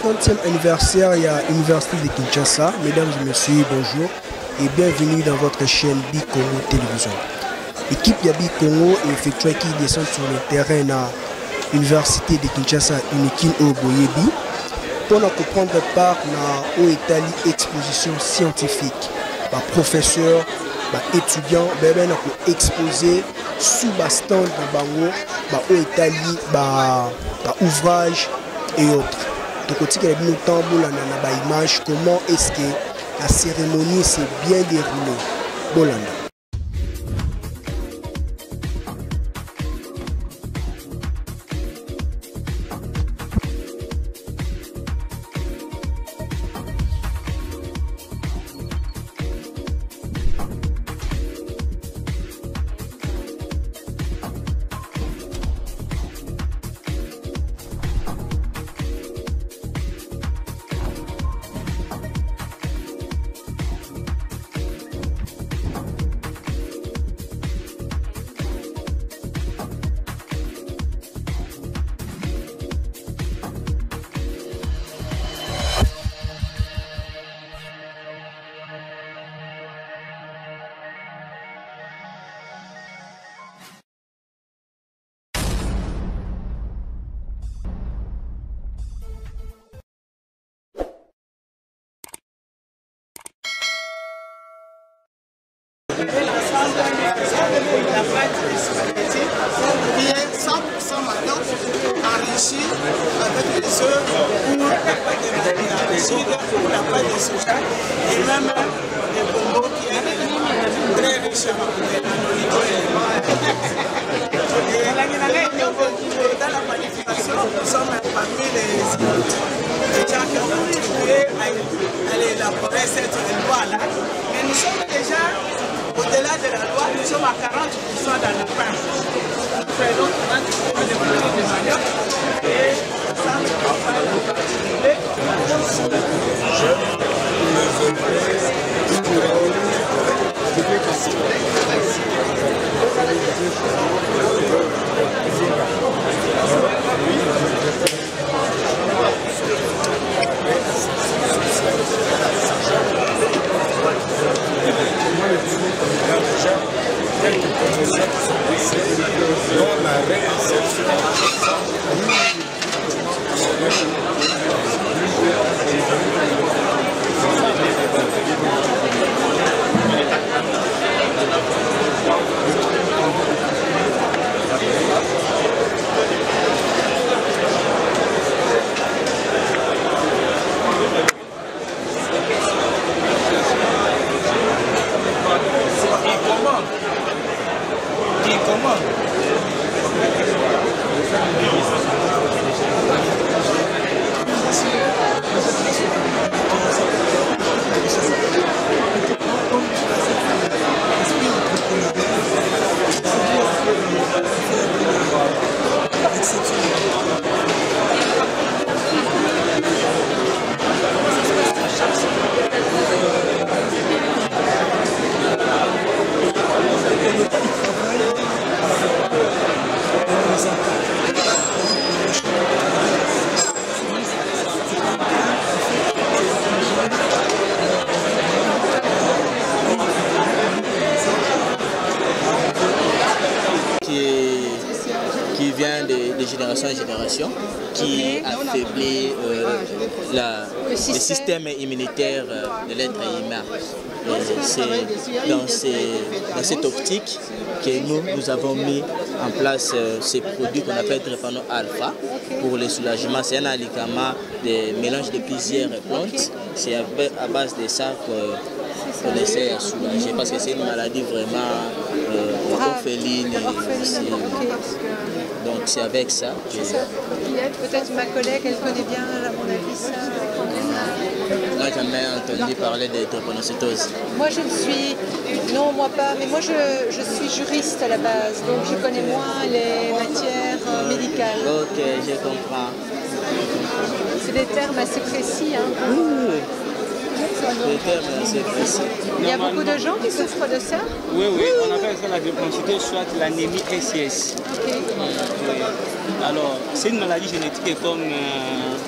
30e anniversaire à l'Université de Kinshasa. Mesdames et messieurs, bonjour et bienvenue dans votre chaîne Bicongo Télévision. L'équipe Yabi Congo effectue qui descend sur le terrain à l'Université de Kinshasa, Unikin Oboyebi, pour comprendre par la Italie exposition scientifique. Par professeur, par étudiant, pour exposer sous stand de Bango, par Italie, par ouvrage et autres. Donc, on a une image comment est-ce que la cérémonie s'est bien déroulée. Bolanda. La pâte de spaghetti qui est 100% maintenant enrichie avec les œufs ou la pâte d'arachide ou la pâte de soja et même les bonbons qui est très riche en olive. Dans la manipulation, nous sommes parmi les gens qui ont contribué à élaborer cette loi-là. Mais nous sommes déjà au-delà de la loi, nous sommes à 40% dans le pain. Nous faisons 40% de produits de manioc et ça, on va le particulier. Qui vient de génération en génération, qui affaiblit le système immunitaire de l'être humain. C'est dans cette optique que nous avons mis en place ces produits qu'on appelle drépano alpha pour le soulagement. C'est un alicament de mélange de plusieurs plantes. C'est à base de ça qu'on essaie à soulager parce que c'est une maladie vraiment orpheline. Donc c'est avec ça que... Peut-être ma collègue, elle connaît bien, à mon avis, ça. Moi, j'ai jamais entendu parler de drépanocytose. Moi, je ne suis... Non, moi pas, mais moi, je suis juriste à la base, donc je connais moins les matières médicales. Ok, je comprends. C'est des termes assez précis. Hein. Oui. Des termes assez précis. Il y a beaucoup de gens qui souffrent de ça? Oui, on appelle ça la drépanocytose, soit l'anémie SCS. Okay. Oui. Alors, c'est une maladie génétique comme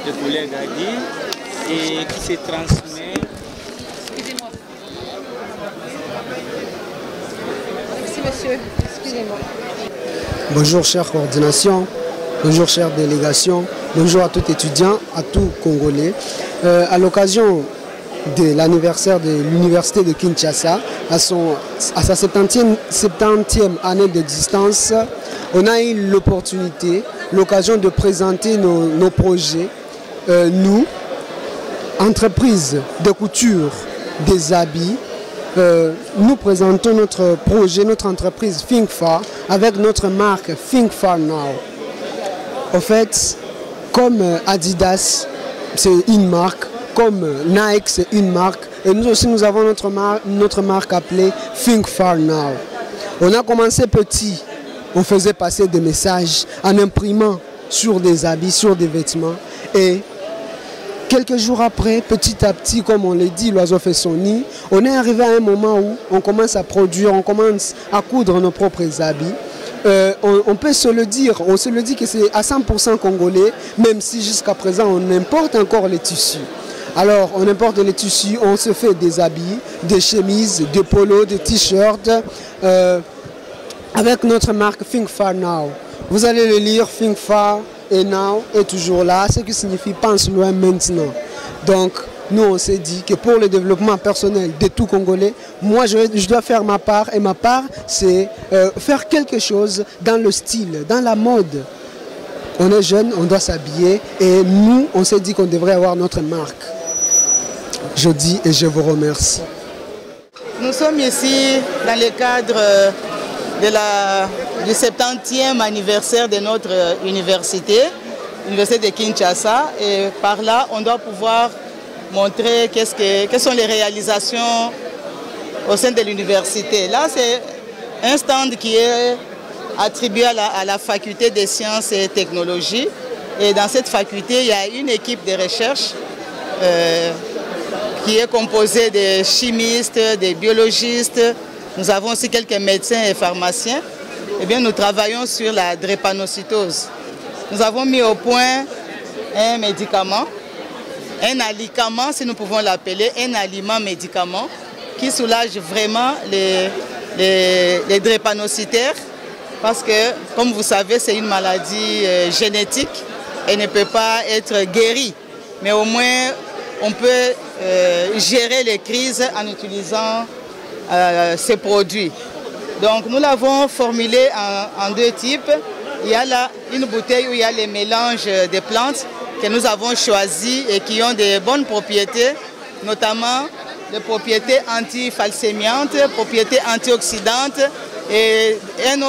notre collègue a dit, et qui se transmet. Excusez-moi. Merci monsieur, excusez-moi. Bonjour chère coordination, bonjour chère délégation, bonjour à tout étudiant, à tout Congolais. À l'occasion de l'anniversaire de l'université de Kinshasa, à sa 70e année d'existence, on a eu l'opportunité, l'occasion de présenter nos projets. Nous, entreprise de couture des habits, nous présentons notre projet, notre entreprise Think Far, avec notre marque Think Far Now. En fait, comme Adidas, c'est une marque, comme Nike, c'est une marque, et nous aussi nous avons notre marque appelée Think Far Now. On a commencé petit, on faisait passer des messages en imprimant sur des habits, sur des vêtements, et quelques jours après, petit à petit, comme on l'a dit, l'oiseau fait son nid, on est arrivé à un moment où on commence à produire, on commence à coudre nos propres habits. On peut se le dire, on se le dit que c'est à 100% congolais, même si jusqu'à présent on importe encore les tissus. Alors on importe les tissus, on se fait des habits, des chemises, des polos, des t-shirts, avec notre marque Think Far Now. Vous allez le lire, Think Far et Now est toujours là, ce qui signifie pense loin maintenant. Donc nous on s'est dit que pour le développement personnel de tout Congolais, moi je dois faire ma part, et ma part c'est faire quelque chose dans le style, dans la mode. On est jeune, on doit s'habiller, et nous on s'est dit qu'on devrait avoir notre marque. Je dis et je vous remercie. Nous sommes ici dans le cadre du 70e anniversaire de notre université, l'université de Kinshasa, et par là on doit pouvoir montrer quelles sont les réalisations au sein de l'université. Là c'est un stand qui est attribué à la faculté des sciences et technologies, et dans cette faculté il y a une équipe de recherche qui est composée de chimistes, de biologistes. Nous avons aussi quelques médecins et pharmaciens. Eh bien, nous travaillons sur la drépanocytose. Nous avons mis au point un médicament, un alicament, si nous pouvons l'appeler, un aliment-médicament qui soulage vraiment les drépanocytaires, parce que, comme vous savez, c'est une maladie génétique et ne peut pas être guérie. Mais au moins, on peut gérer les crises en utilisant ces produits. Donc nous l'avons formulé en deux types. Il y a là une bouteille où il y a les mélanges de plantes que nous avons choisis et qui ont de bonnes propriétés, notamment des propriétés anti-falsémiantes, propriétés antioxydantes, et une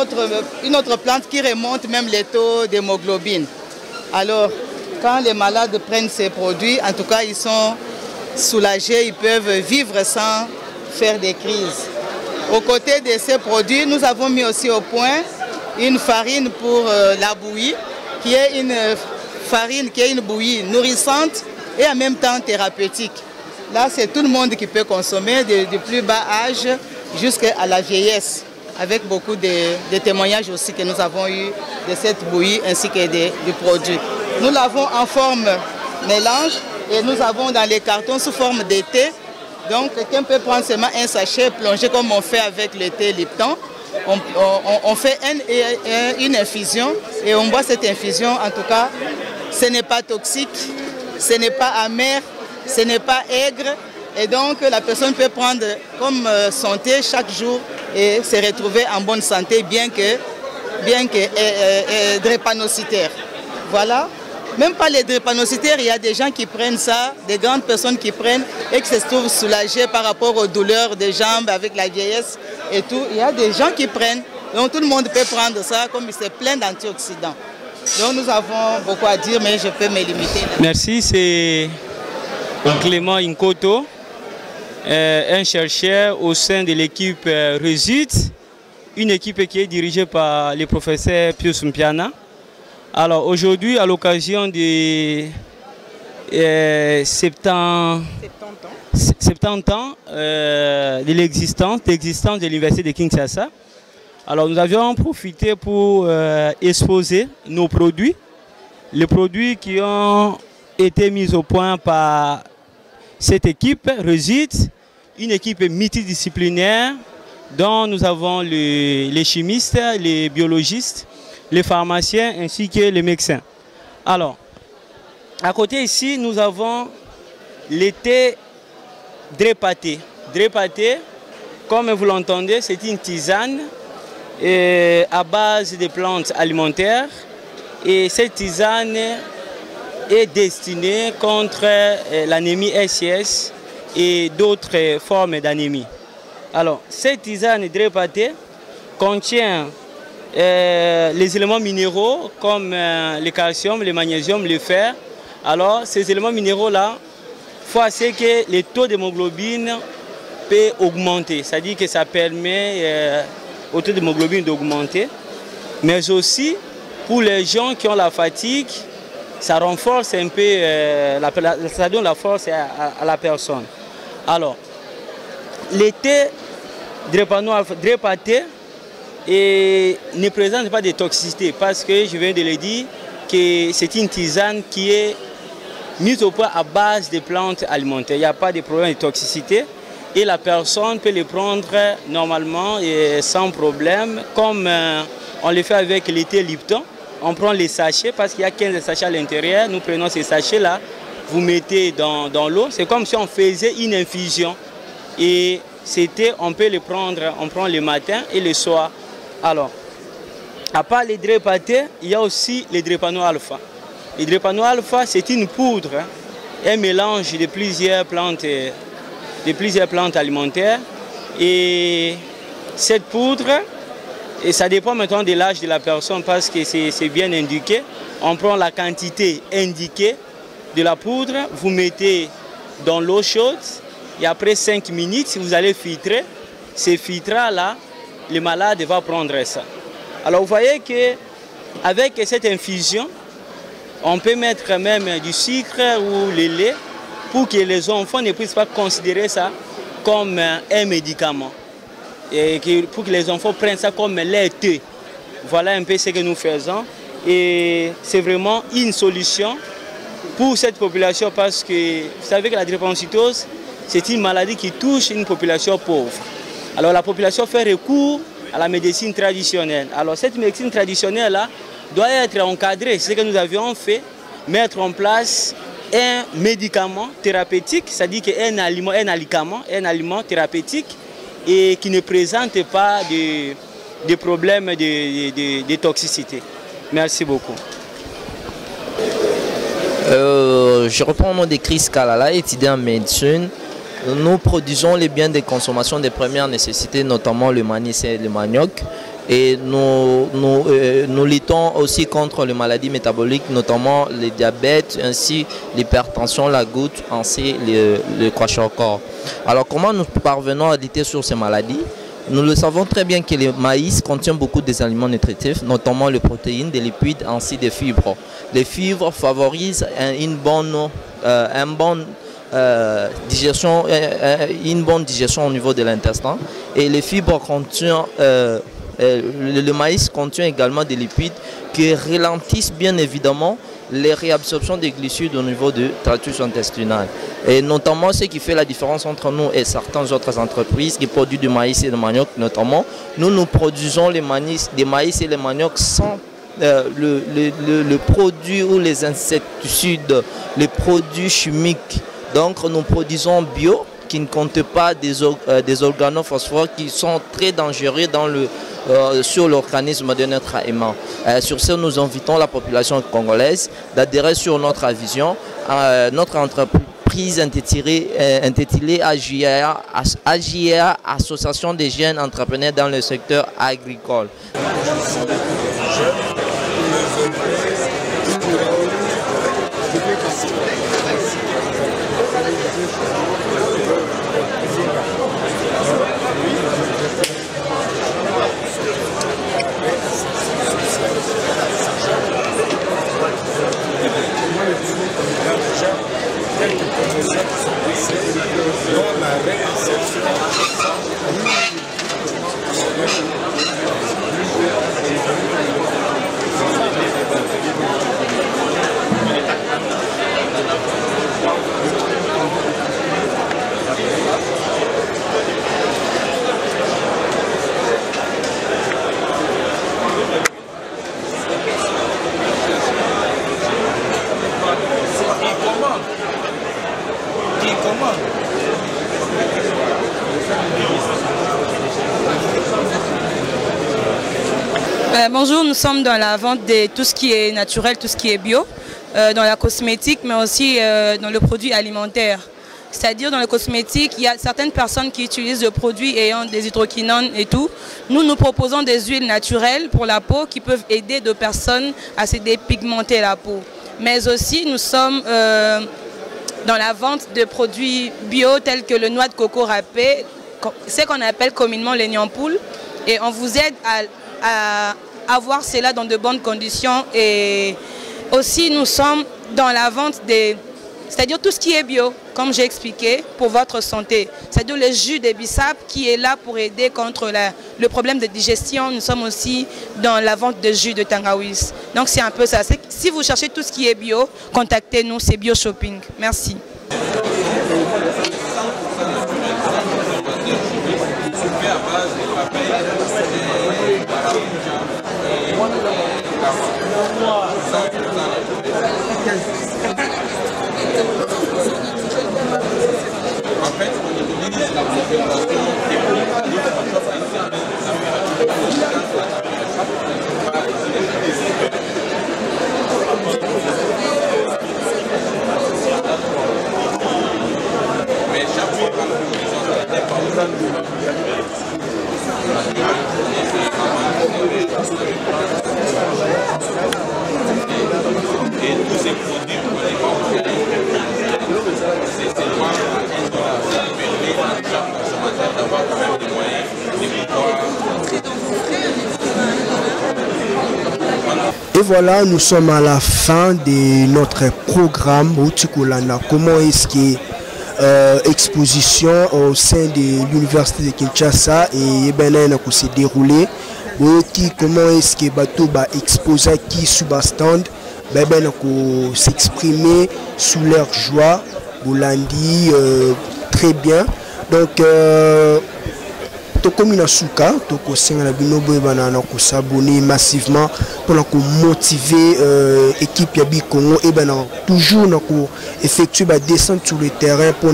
autre plante qui remonte même les taux d'hémoglobine. Alors, quand les malades prennent ces produits, en tout cas, ils sont soulagés, ils peuvent vivre sans faire des crises. Aux côtés de ces produits, nous avons mis aussi au point une farine pour la bouillie, qui est une bouillie nourrissante et en même temps thérapeutique. Là, c'est tout le monde qui peut consommer, du plus bas âge jusqu'à la vieillesse, avec beaucoup de témoignages aussi que nous avons eu de cette bouillie ainsi que du produit. Nous l'avons en forme mélange et nous avons dans les cartons sous forme de thé. Donc quelqu'un peut prendre seulement un sachet, plonger comme on fait avec le thé Lipton. On fait une infusion et on boit cette infusion. En tout cas, ce n'est pas toxique, ce n'est pas amer, ce n'est pas aigre. Et donc la personne peut prendre comme son thé chaque jour et se retrouver en bonne santé, bien que drépanocytaire. Voilà. Même pas les drépanocytaires, il y a des gens qui prennent ça, des grandes personnes qui prennent et qui se trouvent soulagées par rapport aux douleurs des jambes avec la vieillesse et tout. Il y a des gens qui prennent, donc tout le monde peut prendre ça comme c'est plein d'antioxydants. Donc nous avons beaucoup à dire, mais je peux me limiter. Merci, c'est Clément Inkoto, un chercheur au sein de l'équipe RESUT, une équipe qui est dirigée par le professeur Pius Mpiana. Alors aujourd'hui, à l'occasion de 70 ans de l'existence de l'université de Kinshasa, alors nous avions profité pour exposer nos produits, les produits qui ont été mise au point par cette équipe RESUT, une équipe multidisciplinaire dont nous avons les chimistes, les biologistes, les pharmaciens ainsi que les médecins. Alors, à côté ici, nous avons le thé Drépate. Drépate, comme vous l'entendez, c'est une tisane à base de plantes alimentaires. Et cette tisane est destinée contre l'anémie SCS et d'autres formes d'anémie. Alors, cette tisane Drépate contient les éléments minéraux comme le calcium, le magnésium, le fer. Alors, ces éléments minéraux-là font que le taux d'hémoglobine peut augmenter. C'est-à-dire que ça permet au taux d'hémoglobine d'augmenter. Mais aussi, pour les gens qui ont la fatigue, ça renforce un peu, ça donne la force à la personne. Alors, le thé Drépate ne présente pas de toxicité parce que je viens de le dire que c'est une tisane qui est mise au point à base de plantes alimentaires. Il n'y a pas de problème de toxicité et la personne peut le prendre normalement et sans problème, comme on le fait avec le thé Lipton. On prend les sachets parce qu'il y a 15 sachets à l'intérieur. Nous prenons ces sachets-là, vous mettez dans l'eau. C'est comme si on faisait une infusion. Et c'était, on peut le prendre, on prend le matin et le soir. Alors, à part les Drépate, il y a aussi les Drépano alpha. Les Drépano alpha, c'est une poudre, un mélange de plusieurs plantes alimentaires. Et cette poudre, et ça dépend maintenant de l'âge de la personne parce que c'est bien indiqué. On prend la quantité indiquée de la poudre, vous mettez dans l'eau chaude et après 5 minutes, vous allez filtrer. Ces filtres-là, le malade va prendre ça. Alors vous voyez qu'avec cette infusion, on peut mettre même du sucre ou le lait pour que les enfants ne puissent pas considérer ça comme un médicament. Et pour que les enfants prennent ça comme leur thé. Voilà un peu ce que nous faisons. Et c'est vraiment une solution pour cette population parce que vous savez que la drépanocytose, c'est une maladie qui touche une population pauvre. Alors la population fait recours à la médecine traditionnelle. Alors cette médecine traditionnelle-là doit être encadrée. C'est ce que nous avions fait, mettre en place un médicament thérapeutique, c'est-à-dire un aliment thérapeutique et qui ne présente pas de problèmes de toxicité. Merci beaucoup. Je reprends le nom de Chris Kalala, étudiant en médecine. Nous produisons les biens de consommation de première nécessité, notamment le maïs et le manioc. Et nous luttons aussi contre les maladies métaboliques, notamment le diabète, ainsi l'hypertension, la goutte, ainsi le kwashiorkor. Alors comment nous parvenons à lutter sur ces maladies? Nous le savons très bien que le maïs contient beaucoup d'aliments nutritifs, notamment les protéines, des lipides, ainsi des fibres. Les fibres favorisent une bonne digestion au niveau de l'intestin. Et les fibres contiennent... le maïs contient également des lipides qui ralentissent bien évidemment les réabsorptions des glucides au niveau du tractus intestinal. Et notamment ce qui fait la différence entre nous et certaines autres entreprises qui produisent du maïs et du manioc, notamment, nous produisons des maïs et les manioc sans le produit ou les insecticides, les produits chimiques. Donc nous produisons bio qui ne comptent pas des organophosphores qui sont très dangereux sur l'organisme de notre aimant. Sur ce, nous invitons la population congolaise d'adhérer sur notre vision. Notre entreprise intitulée AJA, Association des jeunes entrepreneurs dans le secteur agricole. Bonjour, nous sommes dans la vente de tout ce qui est naturel, tout ce qui est bio, dans la cosmétique, mais aussi dans le produit alimentaire. C'est-à-dire dans le cosmétique, il y a certaines personnes qui utilisent des produits ayant des hydroquinones et tout. Nous proposons des huiles naturelles pour la peau qui peuvent aider des personnes à se dépigmenter la peau. Mais aussi, nous sommes dans la vente de produits bio tels que le noix de coco râpé, ce qu'on appelle communément les nyampoule. Et on vous aide à avoir cela dans de bonnes conditions. Et aussi, nous sommes dans la vente des... C'est-à-dire tout ce qui est bio, comme j'ai expliqué, pour votre santé. C'est-à-dire le jus de bissap qui est là pour aider contre le problème de digestion. Nous sommes aussi dans la vente de jus de tangawiz. Donc c'est un peu ça. Si vous cherchez tout ce qui est bio, contactez-nous, c'est Bio Shopping. Merci. En fait, on utilise la configuration des produits mais chaque fois qu'on et tous ces produits pour les c'est seulement d'avoir quand même des moyens de pouvoir. Et voilà, nous sommes à la fin de notre programme Outikolana. Comment est-ce que exposition au sein de l'université de Kinshasa et Benin s'est déroulée? Comment est-ce que bateau va exposer qui sous stand s'exprimer sous leur joie? Bolandi très bien. Donc Tokominasuka, Toko Sengala Binobo Banana ko s'abonner massivement pour motiver l'équipe Yabi Congo et toujours effectuer des descentes sur le terrain pour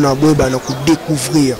découvrir.